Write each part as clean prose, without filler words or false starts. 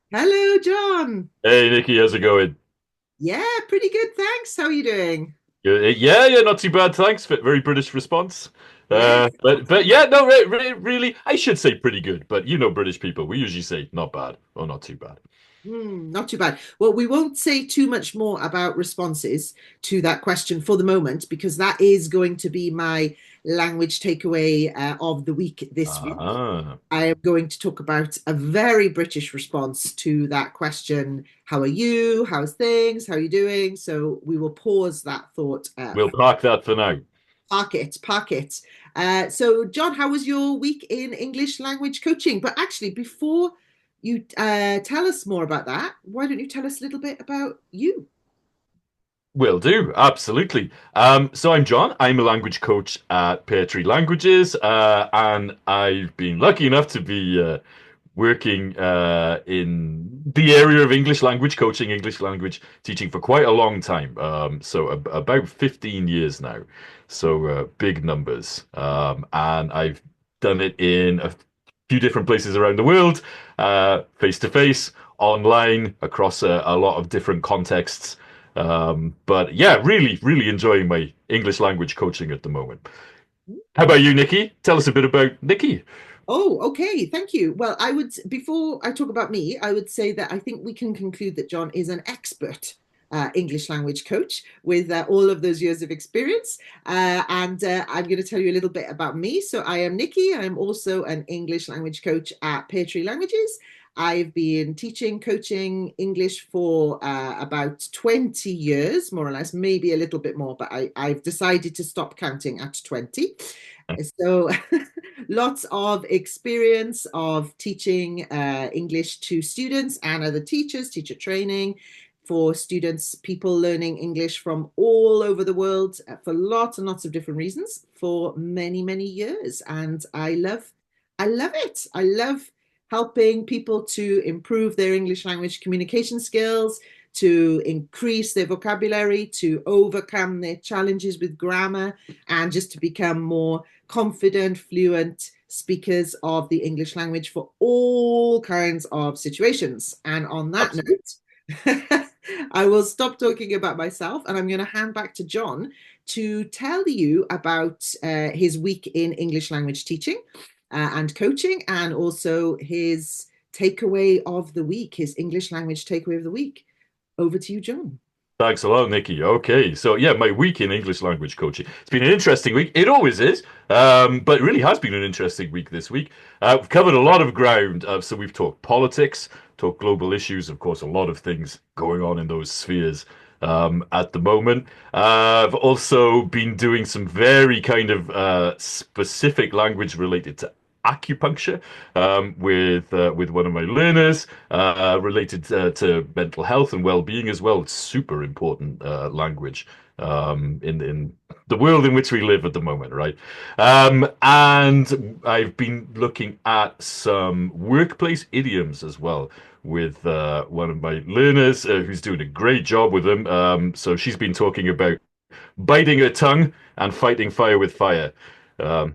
Hello, John. Hey Nicky, how's it going? Yeah, pretty good, thanks. How are you doing? Yeah, not too bad, thanks. Very British response. Yes. But yeah, no, really, I should say pretty good. But you know, British people, we usually say not bad or not too bad. Not too bad. Well, we won't say too much more about responses to that question for the moment because that is going to be my language takeaway of the week this week. Ah, I am going to talk about a very British response to that question. How are you? How's things? How are you doing? So we will pause that thought. we'll park that for now. Park it, park it. So, John, how was your week in English language coaching? But actually, before you tell us more about that, why don't you tell us a little bit about you? Will do, absolutely. So I'm John. I'm a language coach at Peartree Languages, and I've been lucky enough to be working in the area of English language coaching, English language teaching for quite a long time. So about 15 years now. So big numbers. And I've done it in a few different places around the world, face to face, online, across a lot of different contexts. But yeah, really enjoying my English language coaching at the moment. How about you, Nikki? Tell us a bit about Nikki. Oh, okay. Thank you. Well, before I talk about me, I would say that I think we can conclude that John is an expert English language coach with all of those years of experience. And I'm going to tell you a little bit about me. So, I am Nikki. I'm also an English language coach at Peartree Languages. I've been teaching, coaching English for about 20 years, more or less, maybe a little bit more, but I've decided to stop counting at 20. So, lots of experience of teaching English to students and other teachers, teacher training for students, people learning English from all over the world for lots and lots of different reasons for many, many years. And I love it. I love helping people to improve their English language communication skills, to increase their vocabulary, to overcome their challenges with grammar, and just to become more confident, fluent speakers of the English language for all kinds of situations. And on that Absolutely. note, I will stop talking about myself and I'm going to hand back to John to tell you about his week in English language teaching and coaching, and also his takeaway of the week, his English language takeaway of the week. Over to you, John. Thanks a lot, Nikki. Okay, so yeah, my week in English language coaching. It's been an interesting week. It always is, but it really has been an interesting week this week. We've covered a lot of ground. So we've talked politics, talked global issues, of course, a lot of things going on in those spheres at the moment. I've also been doing some very kind of specific language related to acupuncture with one of my learners related to mental health and well-being as well. It's super important language in the world in which we live at the moment, right? And I've been looking at some workplace idioms as well with one of my learners who's doing a great job with them. So she's been talking about biting her tongue and fighting fire with fire.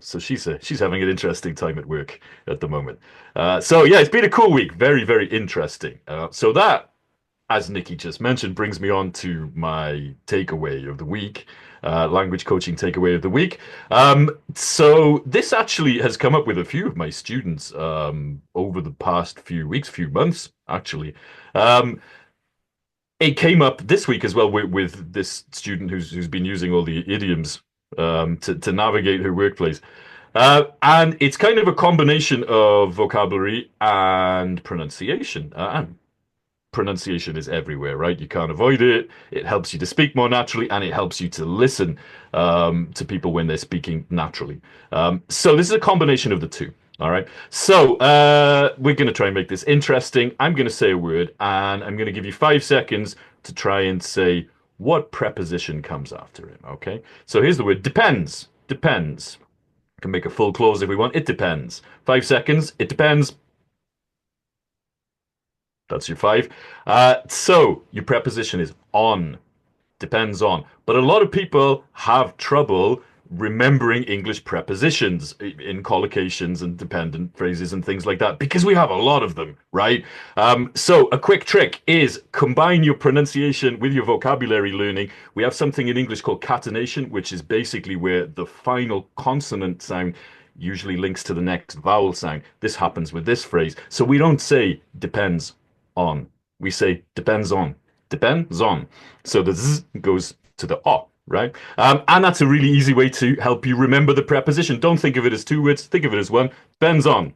So she's having an interesting time at work at the moment. So yeah, it's been a cool week. Very interesting. So that, as Nikki just mentioned, brings me on to my takeaway of the week, language coaching takeaway of the week. So this actually has come up with a few of my students over the past few weeks, few months, actually. Um, it came up this week as well with this student who's been using all the idioms to navigate her workplace. And it's kind of a combination of vocabulary and pronunciation. And pronunciation is everywhere, right? You can't avoid it. It helps you to speak more naturally, and it helps you to listen to people when they're speaking naturally. So this is a combination of the two. All right. So we're going to try and make this interesting. I'm going to say a word, and I'm going to give you 5 seconds to try and say what preposition comes after it. Okay. So here's the word depends. Depends. Can make a full clause if we want. It depends. 5 seconds. It depends. That's your five. So your preposition is on, depends on. But a lot of people have trouble remembering English prepositions in collocations and dependent phrases and things like that, because we have a lot of them, right? So a quick trick is combine your pronunciation with your vocabulary learning. We have something in English called catenation, which is basically where the final consonant sound usually links to the next vowel sound. This happens with this phrase. So we don't say depends on. We say depends on. Depends on. So the z goes to the o, right? And that's a really easy way to help you remember the preposition. Don't think of it as two words. Think of it as one. Depends on.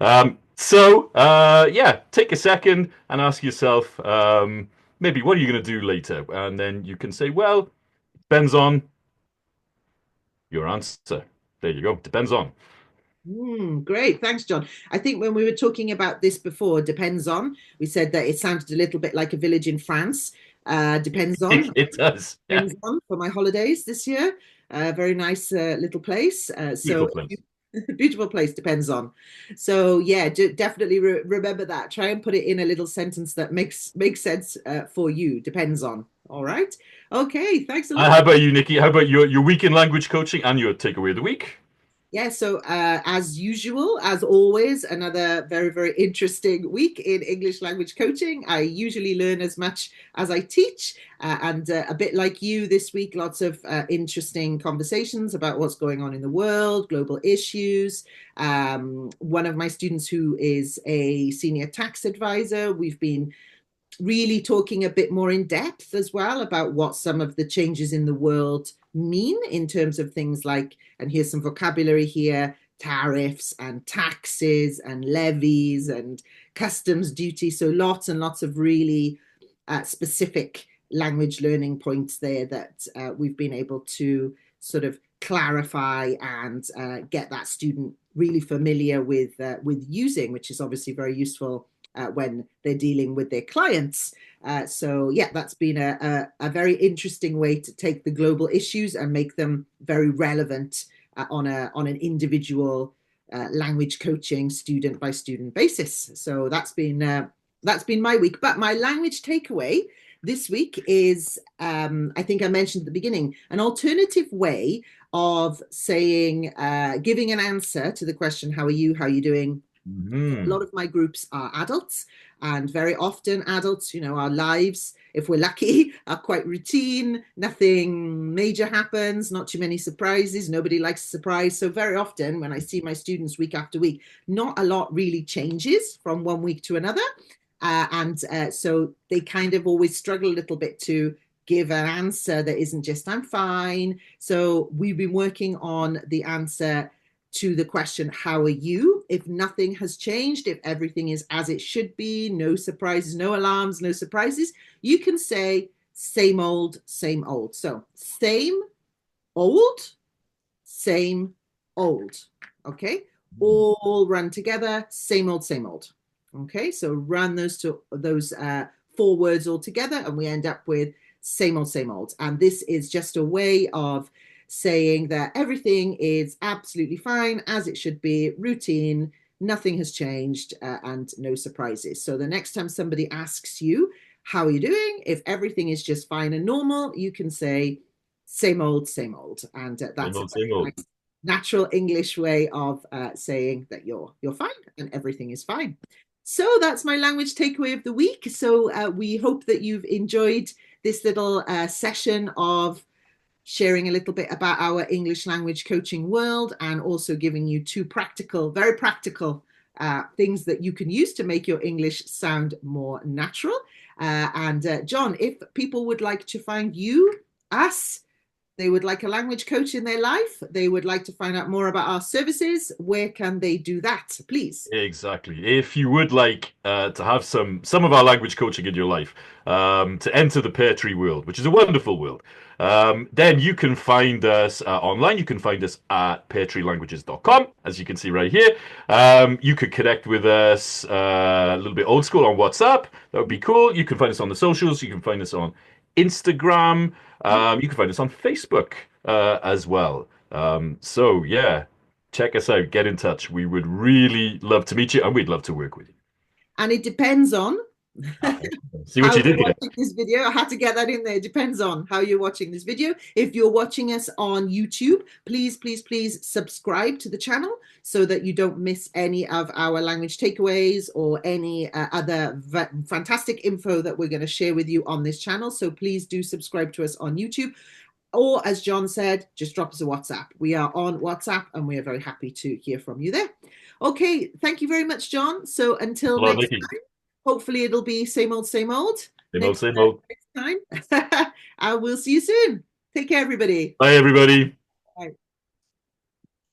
Yeah, take a second and ask yourself, maybe what are you going to do later? And then you can say, well, depends on your answer. There you go. Depends on. Great. Thanks, John. I think when we were talking about this before, depends on, we said that it sounded a little bit like a village in France. Depends on. It does. Yeah. Depends on for my holidays this year. Very nice little place. Beautiful place. Beautiful place depends on. So yeah, definitely remember that. Try and put it in a little sentence that makes sense for you. Depends on. All right. Okay. Thanks a lot. How about you, Nikki? How about your week in language coaching and your takeaway of the week? Yeah, so as usual, as always, another very, very interesting week in English language coaching. I usually learn as much as I teach, and a bit like you this week, lots of interesting conversations about what's going on in the world, global issues. One of my students who is a senior tax advisor, we've been really talking a bit more in depth as well about what some of the changes in the world mean in terms of things like, and here's some vocabulary here, tariffs and taxes and levies and customs duty. So lots and lots of really specific language learning points there that we've been able to sort of clarify and get that student really familiar with using, which is obviously very useful when they're dealing with their clients. So yeah, that's been a very interesting way to take the global issues and make them very relevant on an individual language coaching student by student basis. So that's been my week. But my language takeaway this week is, I think I mentioned at the beginning, an alternative way of saying, giving an answer to the question, how are you? How are you doing? A Mm-hmm. lot of my groups are adults, and very often adults, our lives, if we're lucky, are quite routine. Nothing major happens, not too many surprises. Nobody likes a surprise. So very often when I see my students week after week, not a lot really changes from one week to another. So they kind of always struggle a little bit to give an answer that isn't just I'm fine. So we've been working on the answer to the question, how are you? If nothing has changed, if everything is as it should be, no surprises, no alarms, no surprises, you can say same old, same old. So same old, same old. Okay. All run together, same old, same old. Okay. So run those four words all together, and we end up with same old, same old. And this is just a way of saying that everything is absolutely fine as it should be, routine, nothing has changed, and no surprises. So the next time somebody asks you, how are you doing? If everything is just fine and normal, you can say, same old, same old. And Same that's a old, same old. nice, natural English way of saying that you're fine and everything is fine. So that's my language takeaway of the week. So we hope that you've enjoyed this little session of sharing a little bit about our English language coaching world, and also giving you two very practical things that you can use to make your English sound more natural. John, if people would like to find you, us, they would like a language coach in their life, they would like to find out more about our services, where can they do that, please? Exactly. If you would like to have some of our language coaching in your life, to enter the Peartree world, which is a wonderful world, then you can find us online. You can find us at peartreelanguages.com, as you can see right here. You could connect with us a little bit old school on WhatsApp. That would be cool. You can find us on the socials. You can find us on Instagram. You can find us on Facebook as well. So yeah, check us out, get in touch. We would really love to meet you, and we'd love to work with you. And it depends on See what How you you're did there. watching this video. I had to get that in there. It depends on how you're watching this video. If you're watching us on YouTube, please, please, please subscribe to the channel so that you don't miss any of our language takeaways or any other fantastic info that we're going to share with you on this channel. So please do subscribe to us on YouTube. Or as Jon said, just drop us a WhatsApp. We are on WhatsApp and we are very happy to hear from you there. Okay, thank you very much, Jon. So Thanks a until lot, next Nicky. hopefully it'll be same old, same old Same old, next, same old. next time. I will see you soon. Take care, everybody. Bye, everybody.